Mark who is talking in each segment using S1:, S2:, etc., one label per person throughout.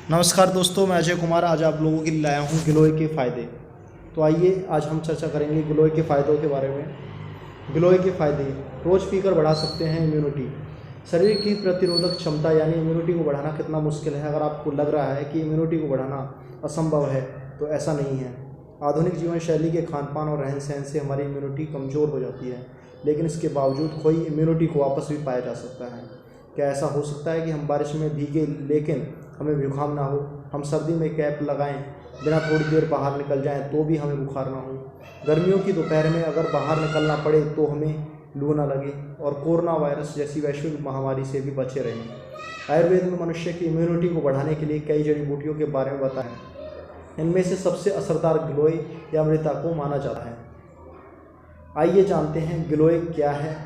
S1: नमस्कार दोस्तों, मैं अजय कुमार आज आप लोगों के लिए लाया हूँ गिलोय के फ़ायदे। तो आइए आज हम चर्चा करेंगे गिलोय के फ़ायदों के बारे में। गिलोय के फ़ायदे: रोज़ पीकर बढ़ा सकते हैं इम्यूनिटी। शरीर की प्रतिरोधक क्षमता यानी इम्यूनिटी को बढ़ाना कितना मुश्किल है। अगर आपको लग रहा है कि इम्यूनिटी को बढ़ाना असंभव है तो ऐसा नहीं है। आधुनिक जीवन शैली के खान पान और रहन सहन से हमारी इम्यूनिटी कमज़ोर हो जाती है, लेकिन इसके बावजूद कोई इम्यूनिटी को वापस भी पाया जा सकता है। क्या ऐसा हो सकता है कि हम बारिश में भीगे लेकिन हमें जुकाम ना हो, हम सर्दी में कैप लगाएं बिना थोड़ी देर बाहर निकल जाएं तो भी हमें बुखार ना हो, गर्मियों की दोपहर में अगर बाहर निकलना पड़े तो हमें लू ना लगे, और कोरोना वायरस जैसी वैश्विक महामारी से भी बचे रहें। आयुर्वेद में मनुष्य की इम्यूनिटी को बढ़ाने के लिए कई जड़ी बूटियों के बारे में बताएं। इनमें से सबसे असरदार गिलोय या अमृता को माना जाता है। आइए जानते हैं गिलोय क्या है,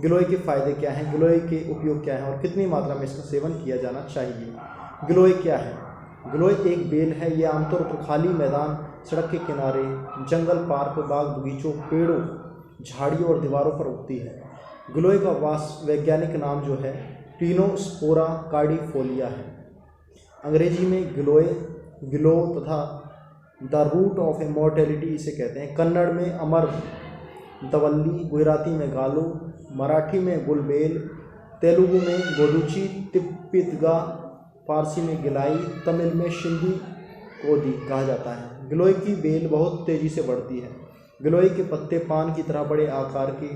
S1: गिलोय के फ़ायदे क्या हैं, गिलोय के उपयोग क्या हैं और कितनी मात्रा में इसका सेवन किया जाना चाहिए। गिलोय क्या है? गिलोय एक बेल है। यह आमतौर पर खाली मैदान, सड़क के किनारे, जंगल, पार्क, बाग बगीचों, पेड़ों, झाड़ियों और दीवारों पर उगती है। गिलोय का वैज्ञानिक नाम जो है टिनोस्पोरा कार्डिफोलिया है। अंग्रेजी में गिलो तथा द रूट ऑफ इमॉर्टेलिटी इसे कहते हैं। कन्नड़ में अमर दवल्ली, गुजराती में गालो, मराठी में गुलबेल, तेलुगु में गोदुची तिप्पितगा, फारसी में गिलाई, तमिल में शिंदी कोदी कहा जाता है। गिलोय की बेल बहुत तेज़ी से बढ़ती है। गिलोय के पत्ते पान की तरह बड़े आकार के,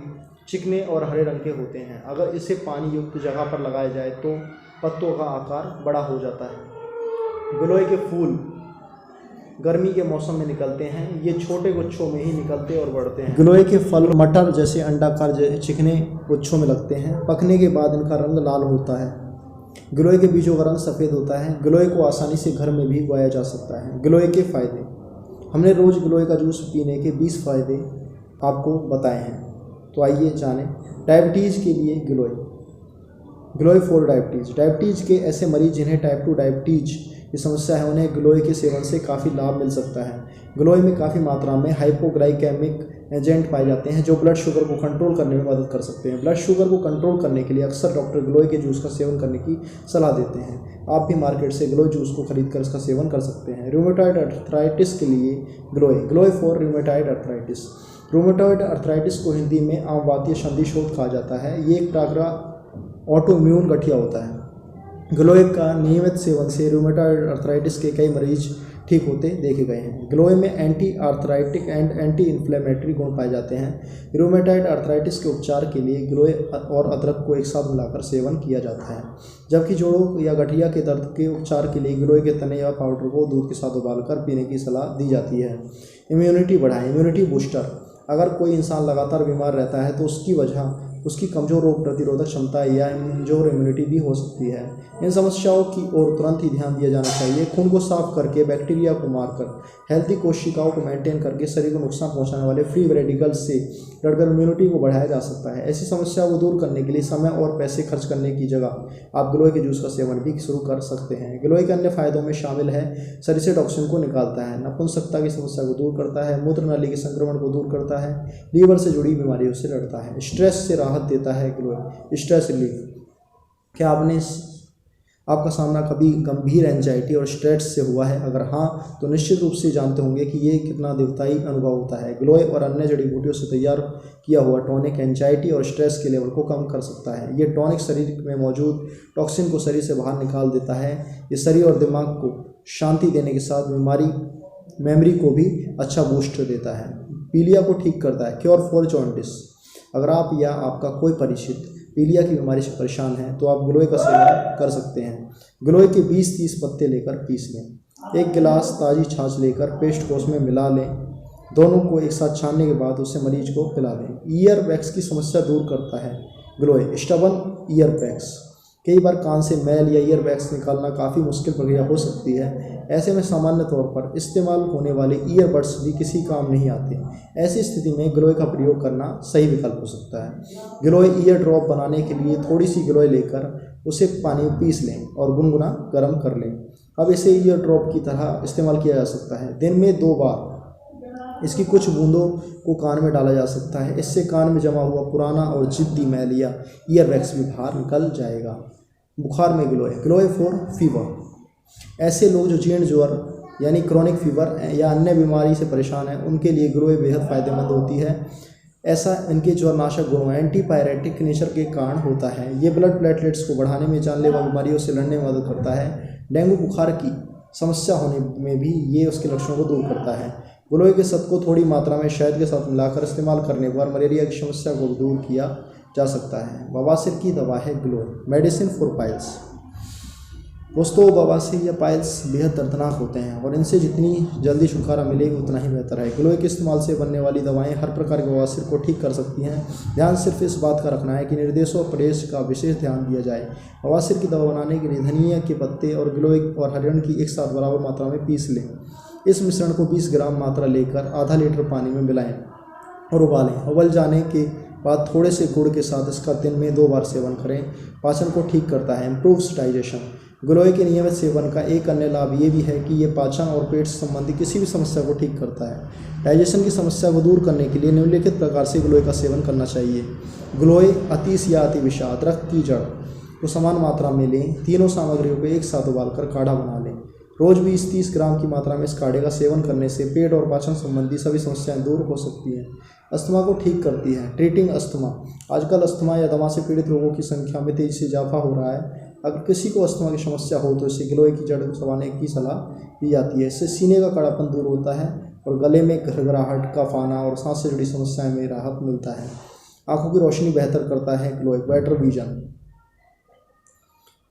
S1: चिकने और हरे रंग के होते हैं। अगर इसे पानी युक्त जगह पर लगाया जाए तो पत्तों का आकार बड़ा हो जाता है। गिलोय के फूल गर्मी के मौसम में निकलते हैं। ये छोटे गुच्छों में ही निकलते और बढ़ते हैं। गिलोय के फल मटर जैसे अंडाकार चिकने गुच्छों में लगते हैं। पकने के बाद इनका रंग लाल होता है। गिलोय के बीजों का रंग सफ़ेद होता है। गिलोय को आसानी से घर में भी उगाया जा सकता है। गिलोय के फ़ायदे: हमने रोज़ गिलोय का जूस पीने के 20 फ़ायदे आपको बताए हैं, तो आइए जानें। डायबिटीज़ के लिए गिलोय फॉर डायबिटीज़ के ऐसे मरीज जिन्हें टाइप 2 डायबिटीज़ की समस्या है, उन्हें गिलोय के सेवन से काफ़ी लाभ मिल सकता है। गिलोय में काफ़ी मात्रा में हाइपोग्लाइकेमिक एजेंट पाए जाते हैं जो ब्लड शुगर को कंट्रोल करने में मदद कर सकते हैं। ब्लड शुगर को कंट्रोल करने के लिए अक्सर डॉक्टर गिलोय के जूस का सेवन करने की सलाह देते हैं। आप भी मार्केट से गिलोय जूस को खरीद कर इसका सेवन कर सकते हैं। रूमेटॉइड अर्थराइटिस के लिए गिलोय for rheumatoid arthritis. Rheumatoid arthritis को हिंदी में आम वातीय संधि शोथ कहा जाता है। ये एक टागरा ऑटोइम्यून गठिया होता है। गिलोय का नियमित सेवन से रूमेटॉइड अर्थराइटिस के कई मरीज ठीक होते देखे गए हैं। गिलोय में anti arthritic and anti inflammatory गुण पाए जाते हैं। रूमेटॉइड अर्थराइटिस के उपचार के लिए गिलोय और अदरक को एक साथ मिलाकर सेवन किया जाता है, जबकि जोड़ों या गठिया के दर्द के उपचार के लिए गिलोय के तने या पाउडर को दूध के साथ उबालकर पीने की सलाह दी जाती है। इम्यूनिटी बढ़ाएं। इम्यूनिटी बूस्टर: अगर कोई इंसान लगातार बीमार रहता है तो उसकी वजह उसकी कमज़ोर रोग प्रतिरोधक क्षमता या कमजोर इम्यूनिटी भी हो सकती है। इन समस्याओं की ओर तुरंत ही ध्यान दिया जाना चाहिए। खून को साफ करके, बैक्टीरिया को मारकर, हेल्दी कोशिकाओं को मेंटेन करके शरीर को नुकसान पहुंचाने वाले फ्री रेडिकल्स से लड़कर इम्यूनिटी को बढ़ाया जा सकता है। ऐसी समस्याओं को दूर करने के लिए समय और पैसे खर्च करने की जगह आप गिलोय के जूस का सेवन भी शुरू कर सकते हैं। गिलोय के अन्य फायदों में शामिल है शरीर से टॉक्सिन को निकालता है, नपुंसकता की समस्या को दूर करता है, मूत्र नाली के संक्रमण को दूर करता है, लीवर से जुड़ी बीमारियों से लड़ता है, स्ट्रेस से राहत देता है। गिलोय स्ट्रेस रिलीफ: क्या आपका सामना कभी गंभीर एंजाइटी और स्ट्रेस से हुआ है? अगर हाँ, तो निश्चित रूप से जानते होंगे कि ये कितना देवताई अनुभव होता है। गिलोय और अन्य जड़ी बूटियों से तैयार किया हुआ टॉनिक एंजाइटी और स्ट्रेस के लेवल को कम कर सकता है। ये टॉनिक शरीर में मौजूद टॉक्सिन को शरीर से बाहर निकाल देता है। ये शरीर और दिमाग को शांति देने के साथ मेमोरी को भी अच्छा बूस्ट देता है। पीलिया को ठीक करता है। क्योर फॉर जॉन्डिस: अगर आप या आपका कोई परिचित पीलिया की बीमारी से परेशान है तो आप गिलोय का सेवन कर सकते हैं। गिलोय के 20-30 पत्ते लेकर पीस लें। एक गिलास ताज़ी छाछ लेकर पेस्ट को उसमें मिला लें। दोनों को एक साथ छानने के बाद उसे मरीज को पिला दें। ईयर वैक्स की समस्या दूर करता है गिलोय। स्टबन ईयर वैक्स: कई बार कान से मैल या ईयर वैक्स निकालना काफ़ी मुश्किल प्रक्रिया हो सकती है। ऐसे में सामान्य तौर पर इस्तेमाल होने वाले ईयरबड्स भी किसी काम नहीं आते। ऐसी स्थिति में गिलोय का प्रयोग करना सही विकल्प हो सकता है। गिलोय ईयर ड्रॉप बनाने के लिए थोड़ी सी गिलोय लेकर उसे पानी में पीस लें और गुनगुना गर्म कर लें। अब इसे ईयर ड्रॉप की तरह इस्तेमाल किया जा सकता है। दिन में 2 बार इसकी कुछ बूंदों को कान में डाला जा सकता है। इससे कान में जमा हुआ पुराना और जिद्दी मैल या ईयर वैक्स भी बाहर निकल जाएगा। बुखार में गिलोय फॉर फीवर: ऐसे लोग जो जीर्ण ज्वर यानी क्रॉनिक फीवर या अन्य बीमारी से परेशान हैं उनके लिए गिलोय बेहद फ़ायदेमंद होती है। ऐसा इनके ज्वरनाशक गुणों एंटीपायरेटिक नेचर के कारण होता है। ये ब्लड प्लेटलेट्स को बढ़ाने में, जानलेवा बीमारियों से लड़ने में मदद करता है। डेंगू बुखार की समस्या होने में भी ये उसके लक्षणों को दूर करता है। गिलोय के सत्व को थोड़ी मात्रा में शहद के साथ मिलाकर इस्तेमाल करने पर मलेरिया की समस्या को दूर किया जा सकता है। बवासीर की दवा है गिलोय। Medicine for piles. दोस्तों, बवासीर या पाइल्स बेहद दर्दनाक होते हैं और इनसे जितनी जल्दी छुटकारा मिले उतना ही बेहतर है। गिलोय के इस्तेमाल से बनने वाली दवाएं हर प्रकार के बवासीर को ठीक कर सकती हैं। ध्यान सिर्फ इस बात का रखना है कि निर्देशों और परहेज का विशेष ध्यान दिया जाए। बवासीर की दवा बनाने के लिए धनिया के पत्ते और गिलोय और हरियण की एक साथ बराबर मात्रा में पीस लें। इस मिश्रण को 20 ग्राम मात्रा लेकर आधा लीटर पानी में मिलाएं और उबालें। उबल जाने के बाद थोड़े से गुड़ के साथ इसका दिन में 2 बार सेवन करें। पाचन को ठीक करता है, इम्प्रूव्स डाइजेशन। गिलोय के नियमित सेवन का एक अन्य लाभ ये भी है कि ये पाचन और पेट से संबंधित किसी भी समस्या को ठीक करता है। डाइजेशन की समस्या को दूर करने के लिए निम्नलिखित प्रकार से गिलोय का सेवन करना चाहिए। गिलोय, अतीस या अति विषाद, रक्त की जड़ को समान मात्रा में लें। तीनों सामग्रियों को एक साथ उबालकर काढ़ा बना लें। रोज 20-30 ग्राम की मात्रा में इस काढ़े का सेवन करने से पेट और पाचन संबंधी सभी समस्याएं दूर हो सकती हैं। अस्थमा को ठीक करती है। Treating asthma. आजकल अस्थमा या दमा से पीड़ित लोगों की संख्या में तेजी से इजाफा हो रहा है। अगर किसी को अस्थमा की समस्या हो तो इसे गिलोय की जड़ चबाने की सलाह दी जाती है। इससे सीने का कड़ापन दूर होता है और गले में घरघराहट, कफ आना और सांस से जुड़ी समस्याएं में राहत मिलता है। आंखों की रोशनी बेहतर करता है गिलोय। Better vision.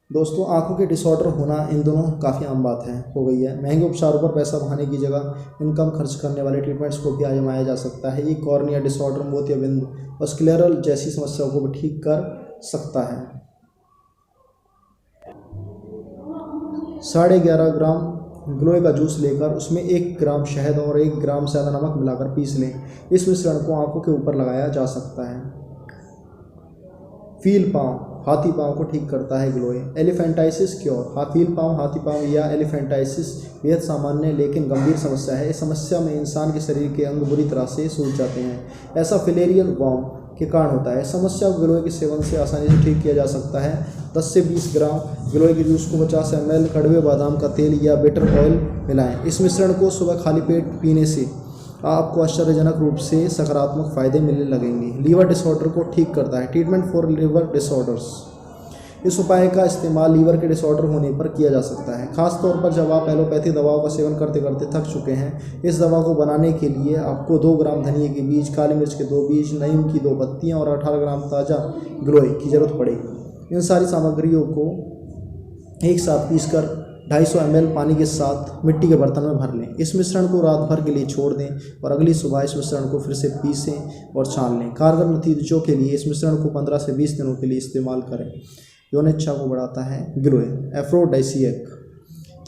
S1: दोस्तों, आंखों के डिसऑर्डर होना इन दोनों काफ़ी आम बात हो गई है। महंगे उपचारों पर पैसा बहाने की जगह इन कम खर्च करने वाले ट्रीटमेंट्स को भी आजमाया जा सकता है। ये कॉर्निया डिसऑर्डर, मोतियाबिंद और स्क्लेरल जैसी समस्याओं को भी ठीक कर सकता है। 11.5 ग्राम गिलोय का जूस लेकर उसमें 1 ग्राम शहद और 1 ग्राम सादा नमक मिलाकर पीस लें। इस मिश्रण को आंखों के ऊपर लगाया जा सकता है। फील पाँव, हाथी पाँव को ठीक करता है गिलोय। Elephantiasis cure. फील पाँव, हाथी पाँव या एलिफेंटाइसिस बेहद सामान्य लेकिन गंभीर समस्या है। इस समस्या में इंसान के शरीर के अंग बुरी तरह से सूज जाते हैं। ऐसा फिलेरियन वॉर्म के कारण होता है। समस्या को गिलोय के सेवन से आसानी से ठीक किया जा सकता है। 10 से 20 ग्राम गिलोय के जूस को 50 ml कड़वे बादाम का तेल या बिटर ऑयल मिलाएं। इस मिश्रण को सुबह खाली पेट पीने से आपको आश्चर्यजनक रूप से सकारात्मक फायदे मिलने लगेंगे। लीवर डिसऑर्डर को ठीक करता है। Treatment for liver disorders. इस उपाय का इस्तेमाल लीवर के डिसऑर्डर होने पर किया जा सकता है, खासतौर पर जब आप एलोपैथी दवाओं का सेवन करते करते थक चुके हैं। इस दवा को बनाने के लिए आपको 2 ग्राम धनिया के बीज, काली मिर्च के 2 बीज, नीम की 2 पत्तियाँ और 18 ग्राम ताज़ा गिलोय की ज़रूरत पड़ेगी। इन सारी सामग्रियों को एक साथ पीसकर 250 ml पानी के साथ मिट्टी के बर्तन में भर लें। इस मिश्रण को रात भर के लिए छोड़ दें और अगली सुबह इस मिश्रण को फिर से पीसें और छान लें। कारगर नतीजों के लिए इस मिश्रण को 15 से 20 दिनों के लिए इस्तेमाल करें। यौन इच्छा को बढ़ाता है गिलोय। एफ्रोडाइसियक।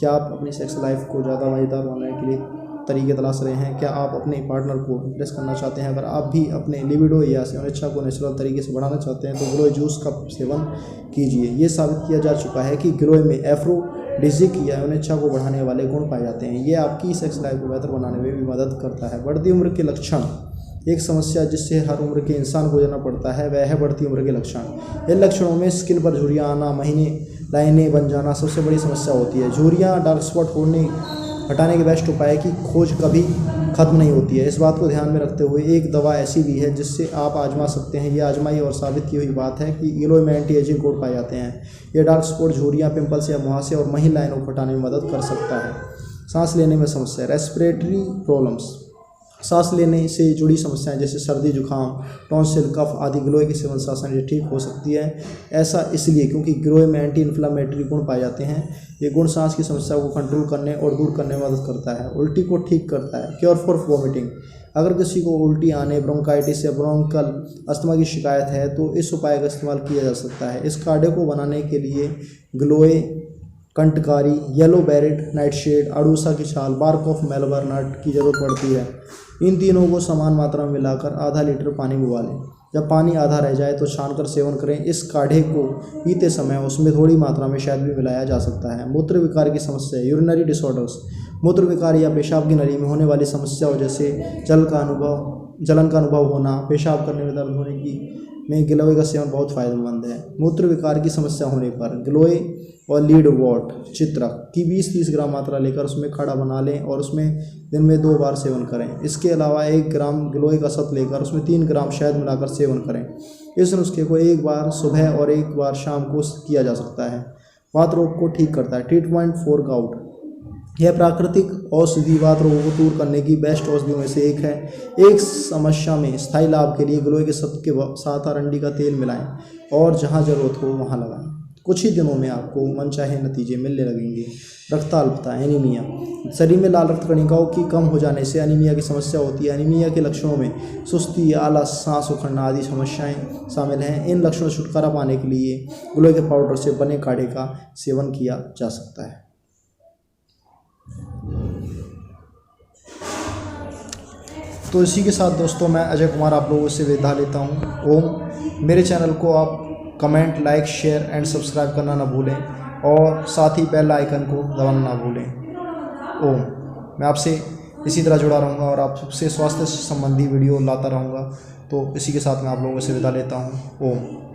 S1: क्या आप अपनी सेक्स लाइफ को ज़्यादा मज़ेदार बनाने के लिए तरीके तलाश रहे हैं? क्या आप अपने पार्टनर को इम्प्रेस करना चाहते हैं? अगर आप भी अपने लिबिडो या यौन इच्छा को नेचुरल तरीके से बढ़ाना चाहते हैं तो गिलोय जूस का सेवन कीजिए। ये साबित किया जा चुका है कि गिलोय में एफ्रोडिजिक या यौन इच्छा को बढ़ाने वाले गुण पाए जाते हैं। ये आपकी सेक्स लाइफ को बेहतर बनाने में भी मदद करता है। बढ़ती उम्र के लक्षण। एक समस्या जिससे हर उम्र के इंसान को गुजरना पड़ता है वह है बढ़ती उम्र के लक्षण। इन लक्षणों में स्किन पर झुर्रियाँ आना, महीने लाइनें बन जाना सबसे बड़ी समस्या होती है। झुर्रियाँ, डार्क स्पॉट हटाने के बेस्ट उपाय की खोज कभी खत्म नहीं होती है। इस बात को ध्यान में रखते हुए एक दवा ऐसी भी है जिससे आप आजमा सकते हैं। ये आजमाई और साबित की हुई बात है कि गिलोय में एंटी एजिंग गुण पाए जाते हैं। ये डार्क स्पॉट, झुर्रियाँ, पिंपल्स या मुहासे और महीन लाइनों को हटाने में मदद कर सकता है। सांस लेने में समस्या। Respiratory problems. सांस लेने से जुड़ी समस्याएं जैसे सर्दी, जुकाम, टॉन्सिल, कफ आदि गिलोय के सेवन से आसानी से ठीक हो सकती है। ऐसा इसलिए क्योंकि गिलोय में एंटी इन्फ्लामेटरी गुण पाए जाते हैं। ये गुण सांस की समस्या को कंट्रोल करने और दूर करने में मदद करता है। उल्टी को ठीक करता है। Cure for vomiting. अगर किसी को उल्टी आने, ब्रोंकाइटिस या ब्रोंकल अस्थमा की शिकायत है तो इस उपाय का इस्तेमाल किया जा सकता है। इस काढ़े को बनाने के लिए गिलोय, कंटकारी, येलो बेरेट, नाइटशेड, अड़ूसा की छाल, बार्क ऑफ मेलबर नट की जरूरत पड़ती है। इन तीनों को समान मात्रा में मिलाकर आधा लीटर पानी में उबालें। जब पानी आधा रह जाए तो छानकर सेवन करें। इस काढ़े को पीते समय उसमें थोड़ी मात्रा में शहद भी मिलाया जा सकता है। मूत्र विकार की समस्या। Urinary disorders. मूत्र विकार या पेशाब की नली में होने वाली समस्याओं जैसे जलन का अनुभव होना, पेशाब करने में दर्द होने की में गिलोय का सेवन बहुत फायदेमंद है। मूत्र विकार की समस्या होने पर गिलोय और लीड वॉट चित्रक की 20-30 ग्राम मात्रा लेकर उसमें काढ़ा बना लें और उसमें दिन में 2 बार सेवन करें। इसके अलावा 1 ग्राम गिलोय का शत लेकर उसमें 3 ग्राम शहद मिलाकर सेवन करें। इस नुस्खे को 1 बार सुबह और 1 बार शाम को किया जा सकता है। वात रोग को ठीक करता है। ट्रीटमेंट फॉर गाउट, यह प्राकृतिक औषधि वात रोगों को दूर करने की बेस्ट औषधियों में से एक है। एक समस्या में स्थायी लाभ के लिए गिलोय के शत के साथ अरंडी का तेल मिलाएं और जहां जरूरत हो वहां लगाएं। कुछ ही दिनों में आपको मनचाहे नतीजे मिलने लगेंगे। रक्ताल्पता, एनीमिया, शरीर में लाल रक्त कणिकाओं की कम हो जाने से एनीमिया की समस्या होती है। एनीमिया के लक्षणों में सुस्ती, आलस, सांस उखड़ना आदि समस्याएं शामिल हैं। इन लक्षणों से छुटकारा पाने के लिए गिलोय के पाउडर से बने काढ़े का सेवन किया जा सकता है। तो इसी के साथ दोस्तों मैं अजय कुमार आप लोगों से विदा लेता हूँ। ओम। मेरे चैनल को आप comment, like, share and subscribe करना ना भूलें और साथ ही बेल आइकन को दबाना ना भूलें। ओम। मैं आपसे इसी तरह जुड़ा रहूँगा और आपसे स्वास्थ्य से संबंधी वीडियो लाता रहूँगा। तो इसी के साथ मैं आप लोगों से विदा लेता हूँ। ओम।